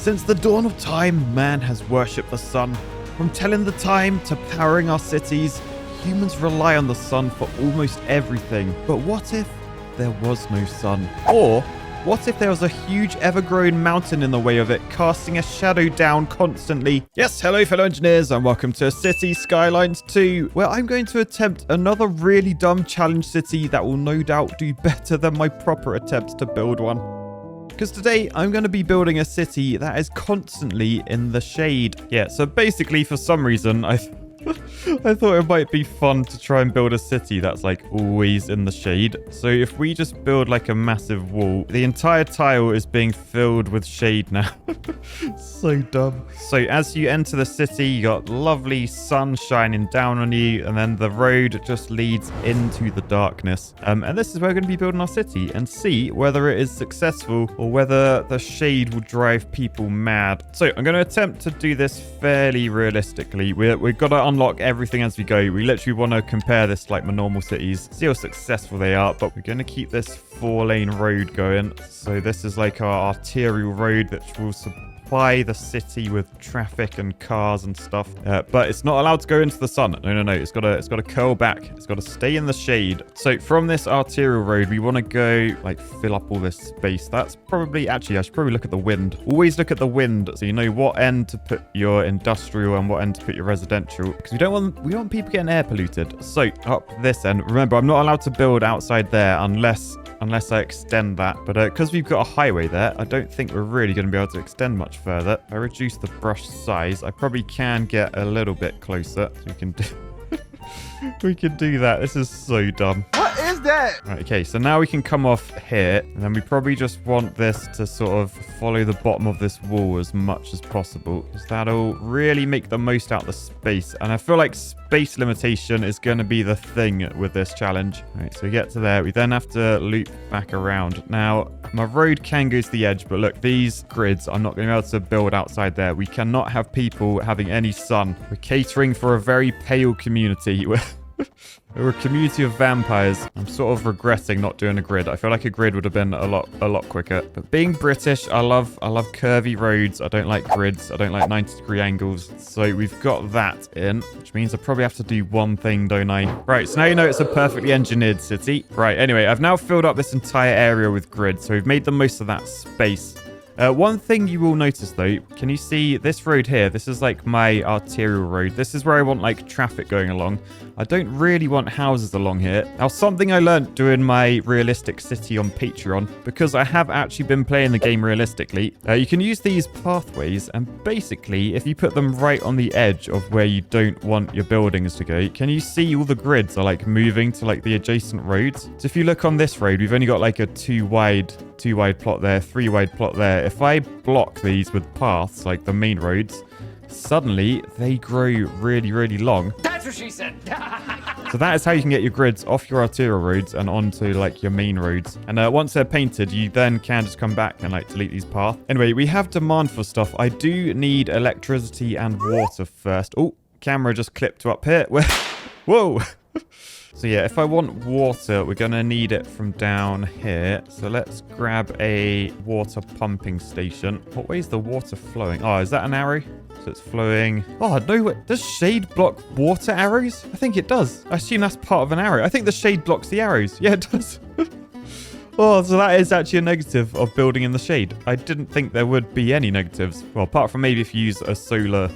Since the dawn of time, man has worshipped the sun. From telling the time to powering our cities, humans rely on the sun for almost everything. But what if there was no sun? Or what if there was a huge ever-growing mountain in the way of it, casting a shadow down constantly? Yes, hello fellow engineers, and welcome to Cities Skylines 2, where I'm going to attempt another really dumb challenge city that will no doubt do better than my proper attempts to build one. Because today, I'm going to be building a city that is constantly in the shade. Yeah, so basically, for some reason, I thought it might be fun to try and build a city that's like always in the shade. So if we just build like a massive wall, the entire tile is being filled with shade now. So dumb. So as you enter the city, you got lovely sun shining down on you, and then the road just leads into the darkness. And this is where we're going to be building our city and see whether it is successful or whether the shade will drive people mad. So I'm going to attempt to do this fairly realistically. We've got to unlock everything as we go. We literally want to compare this to like my normal cities, see how successful they are, but we're going to keep this 4-lane road going. So this is like our arterial road that will supply the city with traffic and cars and stuff, but it's not allowed to go into the sun. No, it's got to curl back. It's got to stay in the shade. So from this arterial road, we want to go like fill up all this space. That's probably, actually I should probably look at the wind. Always look at the wind so you know what end to put your industrial and what end to put your residential, because we don't want people getting air polluted. So up this end, remember I'm not allowed to build outside there unless I extend that. But because we've got a highway there, I don't think we're really going to be able to extend much further. If I reduce the brush size, I probably can get a little bit closer. So we can do we can do that. This is so dumb. What is that? Right, okay, so now we can come off here, and then we probably just want this to sort of follow the bottom of this wall as much as possible, because that'll really make the most out of the space. And I feel like space limitation is going to be the thing with this challenge. All right, so we get to there. We then have to loop back around. Now, my road can go to the edge, but look, these grids, I'm not going to be able to build outside there. We cannot have people having any sun. We're catering for a very pale community. We're a community of vampires. I'm sort of regretting not doing a grid. I feel like a grid would have been a lot quicker. But being British, I love curvy roads. I don't like grids. I don't like 90-degree angles. So we've got that in, which means I probably have to do one thing, don't I? Right, so now you know it's a perfectly engineered city. Right, anyway, I've now filled up this entire area with grids, so we've made the most of that space. One thing you will notice though, can you see this road here? This is like my arterial road. This is where I want like traffic going along. I don't really want houses along here. Now, something I learned doing my realistic city on Patreon, because I have actually been playing the game realistically, you can use these pathways, and basically if you put them right on the edge of where you don't want your buildings to go, can you see all the grids are like moving to like the adjacent roads? So if you look on this road, we've only got like a two wide plot there, 3 wide plot there. If I block these with paths like the main roads, suddenly they grow really long. That's what she said. So that is how you can get your grids off your arterial roads and onto like your main roads. And once they're painted, you then can just come back and like delete these paths. Anyway, we have demand for stuff. I do need electricity and water first. Oh, camera just clipped to up here. Whoa. So yeah, if I want water, we're going to need it from down here. So let's grab a water pumping station. What way is the water flowing? Oh, is that an arrow? So it's flowing. Oh, no. Does shade block water arrows? I think it does. I assume that's part of an arrow. I think the shade blocks the arrows. Yeah, it does. Oh, so that is actually a negative of building in the shade. I didn't think there would be any negatives. Well, apart from maybe if you use a solar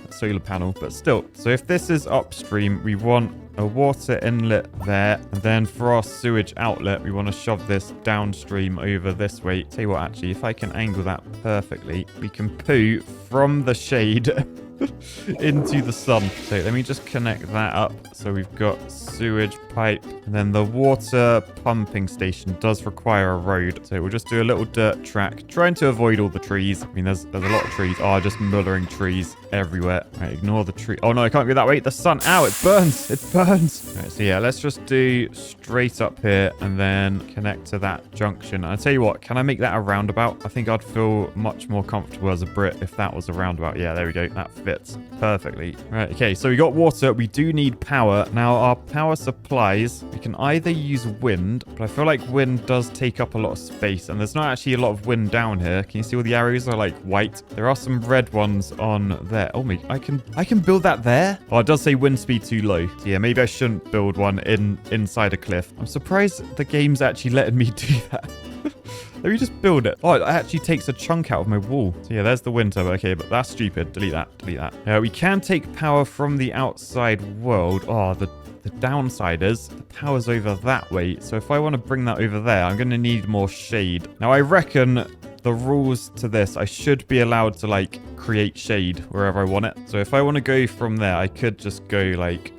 panel, but still. So if this is upstream, we want a water inlet there. And then for our sewage outlet, we want to shove this downstream over this way. Tell you what, actually, if I can angle that perfectly, we can poo from the shade into the sun. So let me just connect that up. So we've got sewage pipe, and then the water pumping station does require a road. So we'll just do a little dirt track, trying to avoid all the trees. I mean, there's a lot of trees. Oh, just mullering trees everywhere. Right, ignore the tree. Oh no, I can't go that way. The sun. Ow, it burns. It burns. Right, so yeah, let's just do straight up here and then connect to that junction. And I tell you what, can I make that a roundabout? I think I'd feel much more comfortable as a Brit if that was a roundabout. Yeah, there we go. That fits. this perfectly. Right, okay, so we got water. We do need power. Now, our power supplies, we can either use wind, but I feel like wind does take up a lot of space, and there's not actually a lot of wind down here. Can you see all the arrows are like white? There are some red ones on there. Oh, my, I can build that there? Oh, it does say wind speed too low. So yeah, maybe I shouldn't build one inside a cliff. I'm surprised the game's actually letting me do that. Let me just build it. Oh, it actually takes a chunk out of my wall. So yeah, there's the wind turbine. Okay, but that's stupid. Delete that. Delete that. We can take power from the outside world. Oh, the downside is the power's over that way. So if I want to bring that over there, I'm going to need more shade. Now, I reckon the rules to this, I should be allowed to like create shade wherever I want it. So if I want to go from there, I could just go like...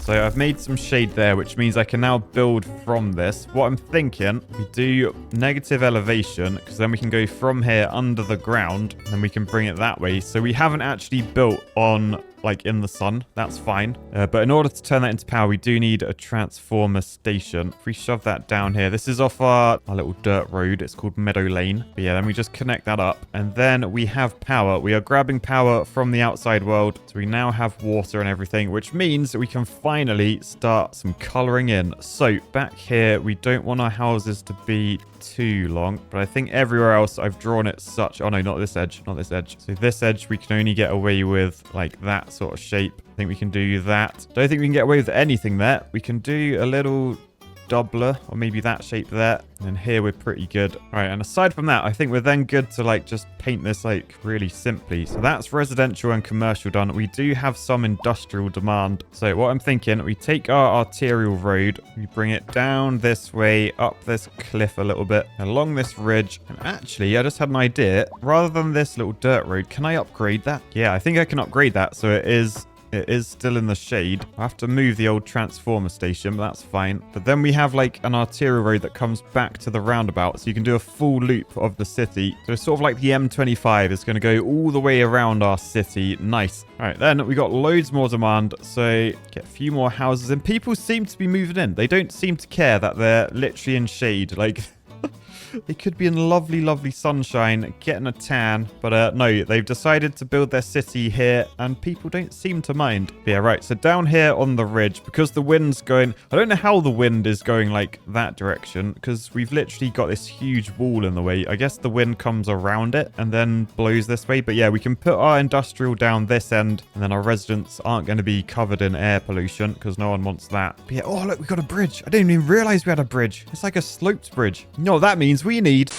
So I've made some shade there, which means I can now build from this. What I'm thinking, we do negative elevation, because then we can go from here under the ground, and then we can bring it that way. So we haven't actually built on like in the sun. That's fine. But in order to turn that into power, we do need a transformer station. If we shove that down here, this is off our little dirt road. It's called Meadow Lane. But yeah, then we just connect that up, and then we have power. We are grabbing power from the outside world. So we now have water and everything, which means we can finally start some coloring in. So back here, we don't want our houses to be too long, but I think everywhere else I've drawn it such... Oh no, not this edge, not this edge. So this edge we can only get away with like that sort of shape. I think we can do that. Don't think we can get away with anything there. We can do a little doubler, or maybe that shape there, and here we're pretty good. All right, and aside from that, I think we're then good to like just paint this like really simply. So that's residential and commercial done. We do have some industrial demand. So what I'm thinking, we take our arterial road, we bring it down this way, up this cliff a little bit, along this ridge, and actually I just had an idea. Rather than this little dirt road, can I upgrade that? Yeah, I think I can upgrade that so it is still in the shade. I have to move the old transformer station, but that's fine. But then we have like an arterial road that comes back to the roundabout, so you can do a full loop of the city. So it's sort of like the M25 is going to go all the way around our city. Nice. All right, then we got loads more demand, so get a few more houses, and people seem to be moving in. They don't seem to care that they're literally in shade. Like... They could be in lovely, lovely sunshine, getting a tan. But no, they've decided to build their city here, and people don't seem to mind. But yeah, right. So down here on the ridge, because the wind's going... I don't know how the wind is going like that direction, because we've literally got this huge wall in the way. I guess the wind comes around it and then blows this way. But yeah, we can put our industrial down this end, and then our residents aren't going to be covered in air pollution, because no one wants that. But yeah, oh, look, we got a bridge. I didn't even realize we had a bridge. It's like a sloped bridge. You know what that means? We need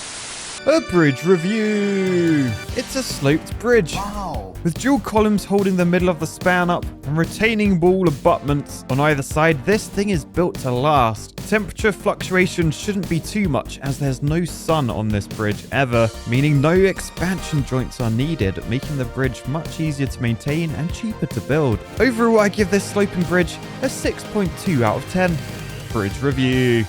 a bridge review. It's a sloped bridge. Wow. With dual columns holding the middle of the span up and retaining wall abutments on either side, this thing is built to last. Temperature fluctuations shouldn't be too much, as there's no sun on this bridge ever, meaning no expansion joints are needed, making the bridge much easier to maintain and cheaper to build. Overall, I give this sloping bridge a 6.2 out of 10. Bridge review.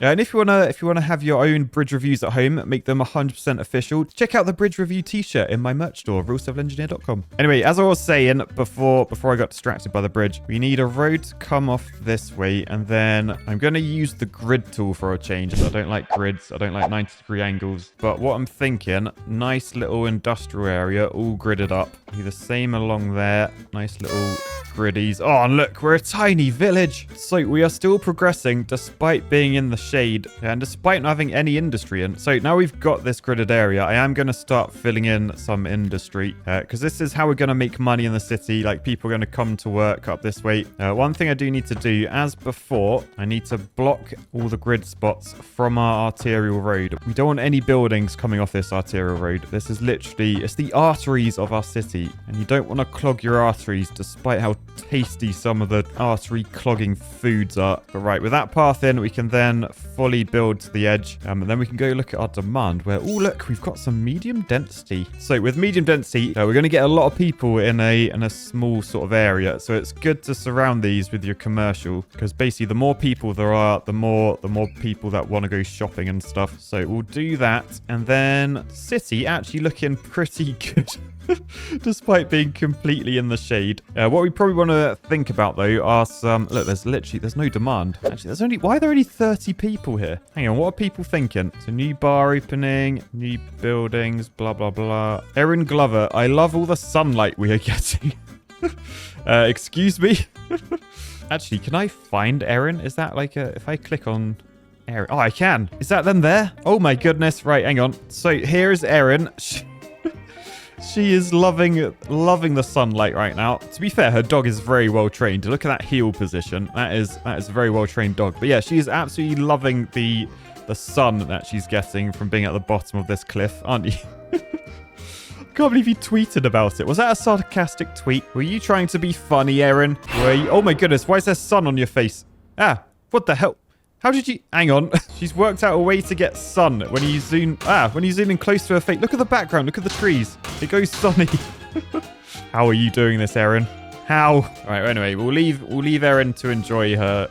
And if you wanna have your own bridge reviews at home, make them 100% official, check out the bridge review t-shirt in my merch store, realcivilengineer.com. Anyway, as I was saying before I got distracted by the bridge, we need a road to come off this way, and then I'm gonna use the grid tool for a change. I don't like grids, I don't like 90-degree angles. But what I'm thinking, nice little industrial area, all gridded up. Be the same along there. Nice little griddies. Oh, and look, we're a tiny village. So we are still progressing despite being in the shade and despite not having any industry in. So now we've got this gridded area, I am going to start filling in some industry because this is how we're going to make money in the city. Like, people are going to come to work up this way. One thing I do need to do, as before, I need to block all the grid spots from our arterial road. We don't want any buildings coming off this arterial road. This is literally, it's the arteries of our city, and you don't want to clog your arteries despite how tasty some of the artery clogging foods are. But right, with that path in, we can then fully build to the edge, and then we can go look at our demand where, oh look, we've got some medium density. So with medium density, we're going to get a lot of people in a small sort of area, so it's good to surround these with your commercial, because basically the more people there are, the more people that want to go shopping and stuff. So we'll do that, and then city actually looking pretty good. Despite being completely in the shade. What we probably want want to think about, though, are some... Look, there's no demand. Actually, why are there only 30 people here? Hang on, what are people thinking? So, new bar opening, new buildings, blah, blah, blah. Erin Glover, I love all the sunlight we are getting. Excuse me? Actually, can I find Erin? Is that like a... If I click on... Erin... Oh, I can. Is that them there? Oh, my goodness. Right, hang on. So, here is Erin. She is loving the sunlight right now. To be fair, her dog is very well trained. Look at that heel position. That is a very well trained dog. But yeah, she is absolutely loving the sun that she's getting from being at the bottom of this cliff, aren't you? Can't believe you tweeted about it. Was that a sarcastic tweet? Were you trying to be funny, Erin? Were you? Oh my goodness, why is there sun on your face? Ah, what the hell? How did you... Hang on. She's worked out a way to get sun when you zoom... when you zoom in close to her face. Look at the background. Look at the trees. It goes sunny. How are you doing this, Erin? How? All right, well, anyway, we'll leave Erin to enjoy her...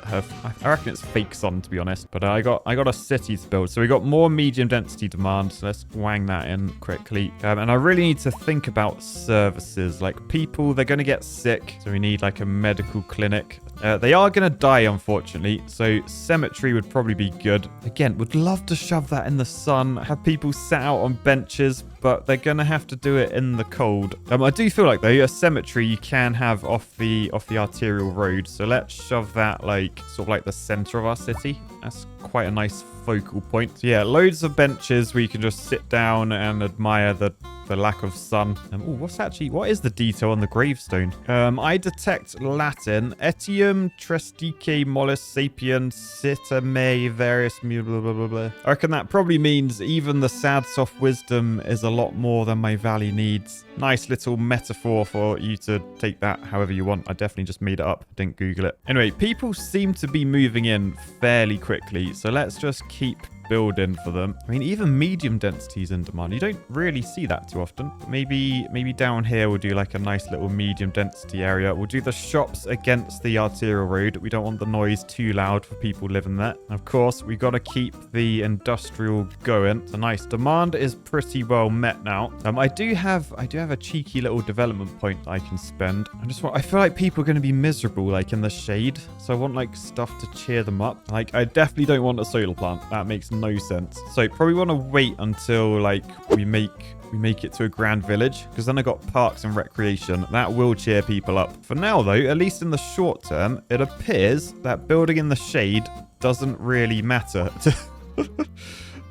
I reckon it's fake sun, to be honest. But I got a city to build. So we got more medium density demand. So let's wang that in quickly. And I really need to think about services. Like people, they're going to get sick. So we need like a medical clinic. They are going to die, unfortunately. So cemetery would probably be good. Again, would love to shove that in the sun. Have people sat out on benches, but they're going to have to do it in the cold. I do feel like, though, a cemetery you can have off the arterial road. So let's shove that like sort of like the center of our city. That's quite a nice focal point. So yeah, loads of benches where you can just sit down and admire the lack of sun. What is the detail on the gravestone? I detect Latin. Etium trestique mollis sapien sita me various blah, blah, blah, blah. I reckon that probably means even the sad soft wisdom is a lot more than my valley needs. Nice little metaphor for you to take that however you want. I definitely just made it up. Didn't Google it. Anyway, people seem to be moving in fairly quickly. So let's just keep building for them. I mean, even medium density is in demand. You don't really see that too often. Maybe down here we'll do like a nice little medium density area. We'll do the shops against the arterial road. We don't want the noise too loud for people living there. Of course, we got to keep the industrial going. So nice. Demand is pretty well met now. I do have a cheeky little development point that I can spend. I feel like people are going to be miserable like in the shade. So I want like stuff to cheer them up. Like I definitely don't want a solar plant. That makes no sense. So probably want to wait until like we make it to a grand village, because then I got parks and recreation. That will cheer people up. For now though, at least in the short term, it appears that building in the shade doesn't really matter.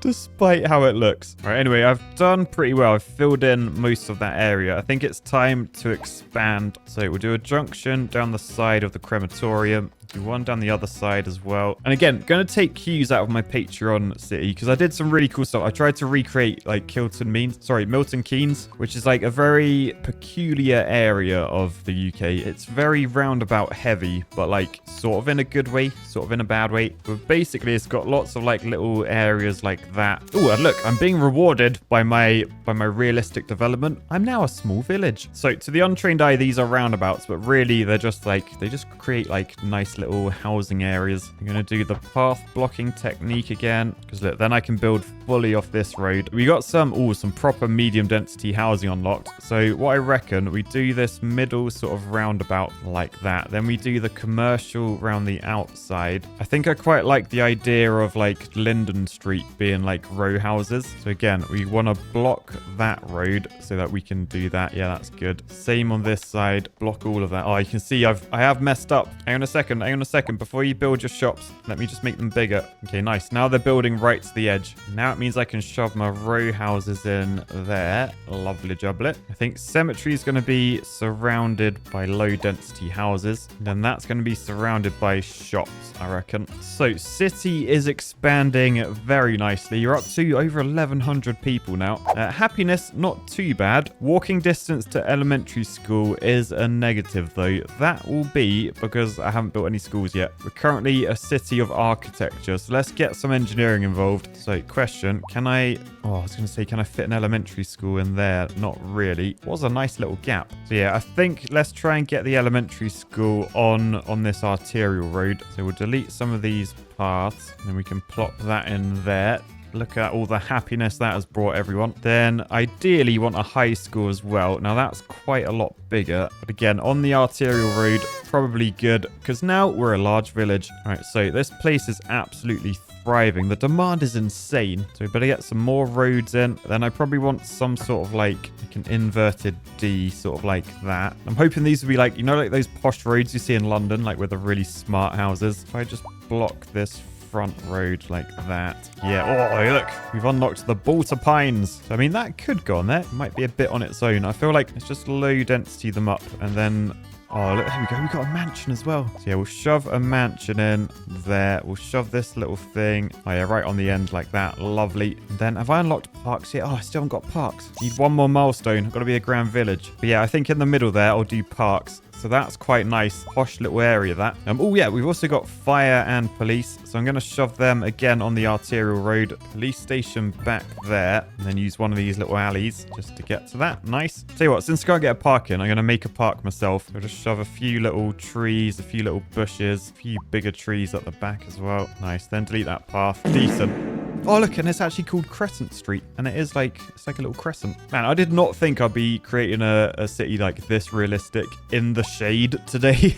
Despite how it looks. All right, anyway, I've done pretty well. I've filled in most of that area. I think it's time to expand. So we'll do a junction down the side of the crematorium. Do one down the other side as well. And again, going to take cues out of my Patreon city, because I did some really cool stuff. I tried to recreate like Milton Keynes, which is like a very peculiar area of the UK. It's very roundabout heavy, but like sort of in a good way, sort of in a bad way. But basically it's got lots of like little areas like that. Oh, and look, I'm being rewarded by my realistic development. I'm now a small village. So to the untrained eye, these are roundabouts, but really they're just like, they just create like nice little housing areas. I'm going to do the path blocking technique again, because look, then I can build fully off this road. We got some proper medium density housing unlocked. So what I reckon, we do this middle sort of roundabout like that. Then we do the commercial around the outside. I think I quite like the idea of like Linden Street being like row houses. So again, we want to block that road so that we can do that. Yeah, that's good. Same on this side. Block all of that. Oh, you can see I have messed up. Hang on a second. Before you build your shops, let me just make them bigger. Okay, nice. Now they're building right to the edge. Now it means I can shove my row houses in there. Lovely jubbly. I think cemetery is going to be surrounded by low density houses. Then that's going to be surrounded by shops, I reckon. So city is expanding very nicely. You're up to over 1,100 people now. Happiness, not too bad. Walking distance to elementary school is a negative though. That will be because I haven't built any schools yet. We're currently a city of architecture, so let's get some engineering involved. So question, can I fit an elementary school in there? Not really. It was a nice little gap. So yeah, I think let's try and get the elementary school on this arterial road. So we'll delete some of these paths and then we can plop that in there. Look at all the happiness that has brought everyone. Then ideally you want a high school as well. Now that's quite a lot bigger. But again, on the arterial road, probably good because now we're a large village. All right, so this place is absolutely thriving. The demand is insane. So we better get some more roads in. Then I probably want some sort of like an inverted D, sort of like that. I'm hoping these will be like, you know, like those posh roads you see in London, like with the really smart houses. If I just block this front road like that. Yeah. Oh, look, we've unlocked the Balter Pines. So, I mean, that could go on there. It might be a bit on its own. I feel like it's just low density them up and then... Oh, look, there we go. We've got a mansion as well. So, yeah, we'll shove a mansion in there. We'll shove this little thing. Oh, yeah, right on the end like that. Lovely. And then, have I unlocked parks yet? Oh, I still haven't got parks. Need one more milestone. I've got to be a grand village. But, yeah, I think in the middle there, I'll do parks. So that's quite nice. Posh little area, that. Oh, yeah, we've also got fire and police. So I'm going to shove them again on the arterial road. Police station back there. And then use one of these little alleys just to get to that. Nice. Tell you what, since I can't get a park in, I'm going to make a park myself. I'll just shove a few little trees, a few little bushes, a few bigger trees at the back as well. Nice. Then delete that path. Decent. Oh, look, and it's actually called Crescent Street. And it is like, it's like a little crescent. Man, I did not think I'd be creating a city like this realistic in the shade today.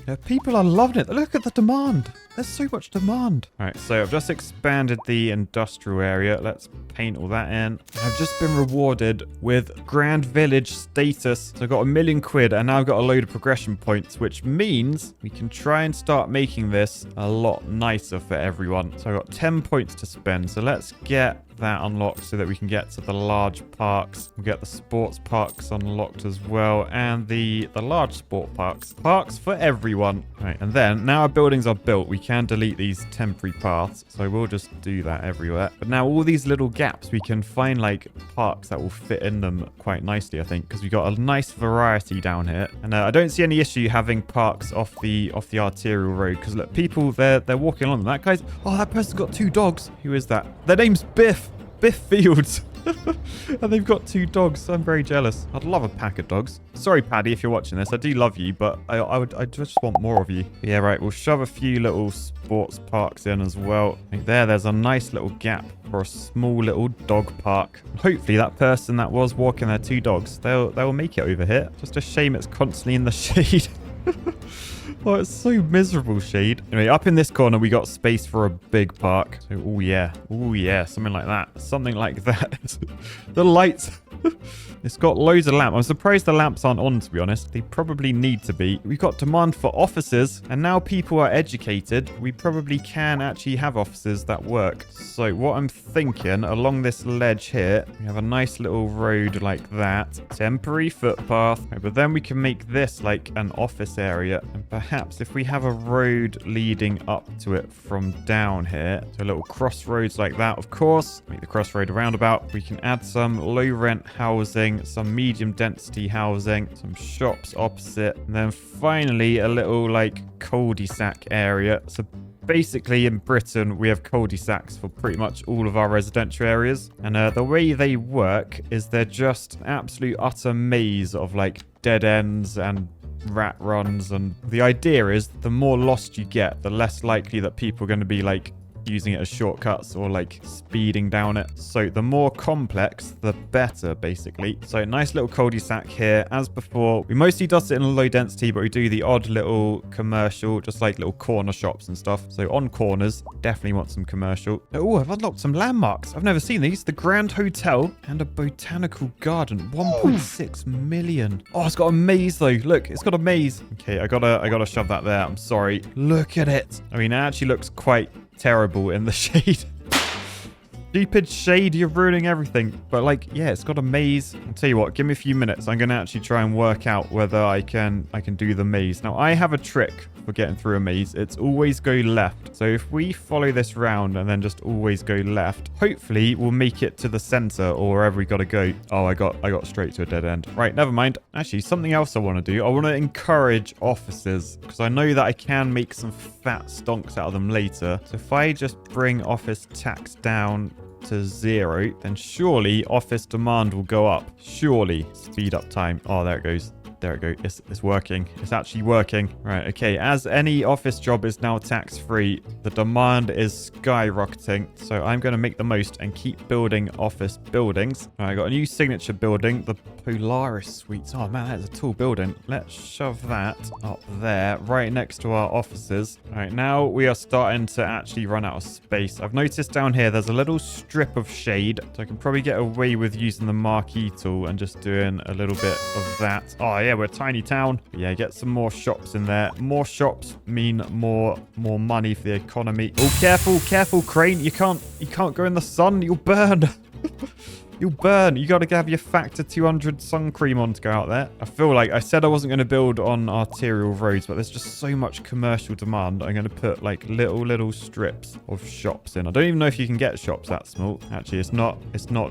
Yeah, people are loving it. Look at the demand. There's so much demand. All right, so I've just expanded the industrial area. Let's paint all that in. I've just been rewarded with Grand Village status. So I got £1 million and now I've got a load of progression points, which means we can try and start making this a lot nicer for everyone. So I've got 10 points to spend. So let's get that unlocked so that we can get to the large parks. We'll get the sports parks unlocked as well, and the large sport parks. Parks for everyone. All right, and then now our buildings are built, we can delete these temporary paths. So we'll just do that everywhere. But now all these little gaps, we can find like parks that will fit in them quite nicely, I think, because we got a nice variety down here. And I don't see any issue having parks off the arterial road, because look, people, they're walking along. That guy's, oh, that person's got 2 dogs. Who is that? Their name's Biff. Biff Fields. And they've got 2 dogs. I'm very jealous. I'd love a pack of dogs. Sorry, Paddy, if you're watching this. I do love you, but I just want more of you. But yeah, right. We'll shove a few little sports parks in as well. Right there's a nice little gap for a small little dog park. Hopefully that person that was walking their 2 dogs, they'll make it over here. Just a shame it's constantly in the shade. Oh, it's so miserable, shade. Anyway, up in this corner, we got space for a big park. So, oh yeah, something like that. Something like that. The lights. It's got loads of lamps. I'm surprised the lamps aren't on, to be honest. They probably need to be. We've got demand for offices, and now people are educated. We probably can actually have offices that work. So what I'm thinking, along this ledge here, we have a nice little road like that. Temporary footpath. Right, but then we can make this like an office area. And perhaps if we have a road leading up to it from down here, so a little crossroads like that, of course, make the crossroad a roundabout. We can add some low rent housing, some medium density housing, some shops opposite, and then finally a little like cul-de-sac area. So basically in Britain we have cul-de-sacs for pretty much all of our residential areas, and the way they work is they're just an absolute utter maze of like dead ends and rat runs, and the idea is the more lost you get, the less likely that people are going to be like using it as shortcuts or like speeding down it. So the more complex, the better, basically. So nice little cul-de-sac here. As before, we mostly dust it in low density, but we do the odd little commercial, just like little corner shops and stuff. So on corners, definitely want some commercial. Oh, I've unlocked some landmarks. I've never seen these. The Grand Hotel and a botanical garden. 1.6 million. Oh, it's got a maze though. Look, it's got a maze. Okay, I gotta shove that there. I'm sorry. Look at it. I mean, it actually looks quite terrible in the shade. Stupid shade, you're ruining everything. But like, yeah, it's got a maze. I'll tell you what, give me a few minutes. I'm gonna actually try and work out whether I can do the maze. Now, I have a trick for getting through a maze. It's always go left. So if we follow this round and then just always go left, hopefully we'll make it to the center or wherever we gotta go. Oh, I got straight to a dead end. Right, never mind. Actually, something else I want to do. I want to encourage offices, because I know that I can make some fat stonks out of them later. So if I just bring office tax down to 0, then surely office demand will go up. Surely. Speed up time. Oh, there it goes. There we go. It's working. It's actually working. Right, okay. As any office job is now tax-free, the demand is skyrocketing. So I'm going to make the most and keep building office buildings. Right, I got a new signature building, the Polaris Suites. Oh man, that is a tall building. Let's shove that up there, right next to our offices. All right, now we are starting to actually run out of space. I've noticed down here there's a little strip of shade, so I can probably get away with using the marquee tool and just doing a little bit of that. Oh yeah, we're a tiny town. But yeah, get some more shops in there. More shops mean more money for the economy. Oh, careful, crane. You can't go in the sun. You'll burn. You'll burn. You got to have your factor 200 sun cream on to go out there. I feel like I said I wasn't going to build on arterial roads, but there's just so much commercial demand. I'm going to put like little strips of shops in. I don't even know if you can get shops that small. Actually, it's not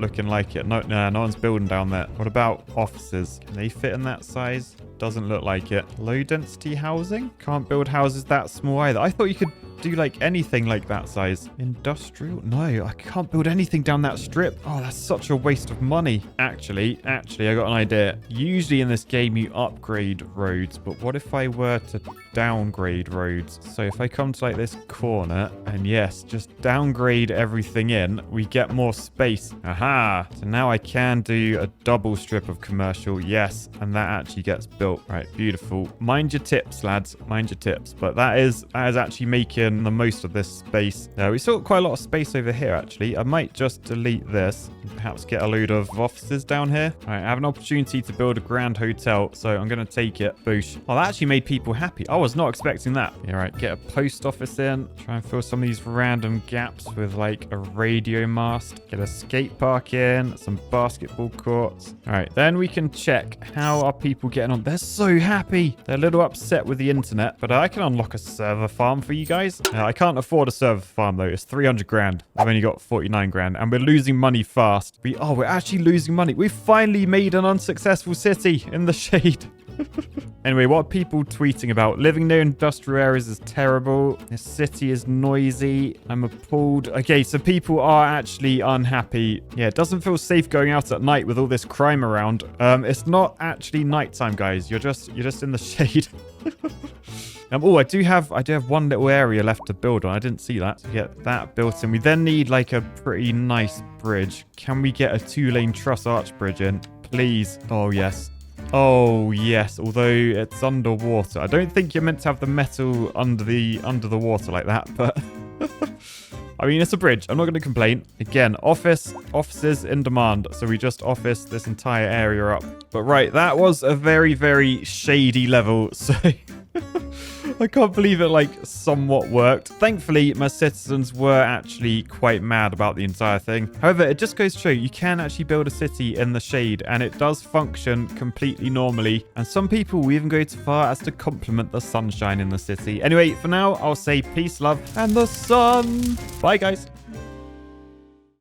looking like it. No one's building down there. What about offices? Can they fit in that size? Doesn't look like it. Low density housing? Can't build houses that small either. I thought you could do like anything like that size. Industrial? No, I can't build anything down that strip. Oh, that's such a waste of money. Actually, I got an idea. Usually in this game, you upgrade roads, but what if I were to downgrade roads? So if I come to like this corner and yes, just downgrade everything in, we get more space. Aha! So now I can do a double strip of commercial. Yes, and that actually gets built. Right, beautiful. Mind your tips, lads. Mind your tips. But that is actually making the most of this space. We still got quite a lot of space over here, actually. I might just delete this and perhaps get a load of offices down here. All right, I have an opportunity to build a grand hotel, so I'm going to take it. Boosh. Oh, that actually made people happy. I was not expecting that. Yeah, right, get a post office in. Try and fill some of these random gaps with like a radio mast. Get a skate park in, some basketball courts. All right, then we can check how are people getting on. They're so happy. They're a little upset with the internet, but I can unlock a server farm for you guys. I can't afford a server farm though. It's 300 grand. I've only got 49 grand and we're losing money fast. We're actually losing money. We've finally made an unsuccessful city in the shade. Anyway, what are people tweeting about? Living near industrial areas is terrible. This city is noisy. I'm appalled. Okay, so people are actually unhappy. Yeah, it doesn't feel safe going out at night with all this crime around. It's not actually nighttime, guys. You're just in the shade. Oh, I do have one little area left to build on. I didn't see that. So get that built in. We then need like a pretty nice bridge. Can we get a 2-lane truss arch bridge in? Please. Oh, yes. Oh, yes. Although it's underwater. I don't think you're meant to have the metal under the water like that, but I mean, it's a bridge. I'm not going to complain. Again, offices in demand. So we just office this entire area up. But right, that was a very, very shady level. So I can't believe it like somewhat worked. Thankfully, my citizens were actually quite mad about the entire thing. However, it just goes to show you can actually build a city in the shade and it does function completely normally. And some people will even go so far as to compliment the sunshine in the city. Anyway, for now, I'll say peace, love, and the sun. Bye, guys.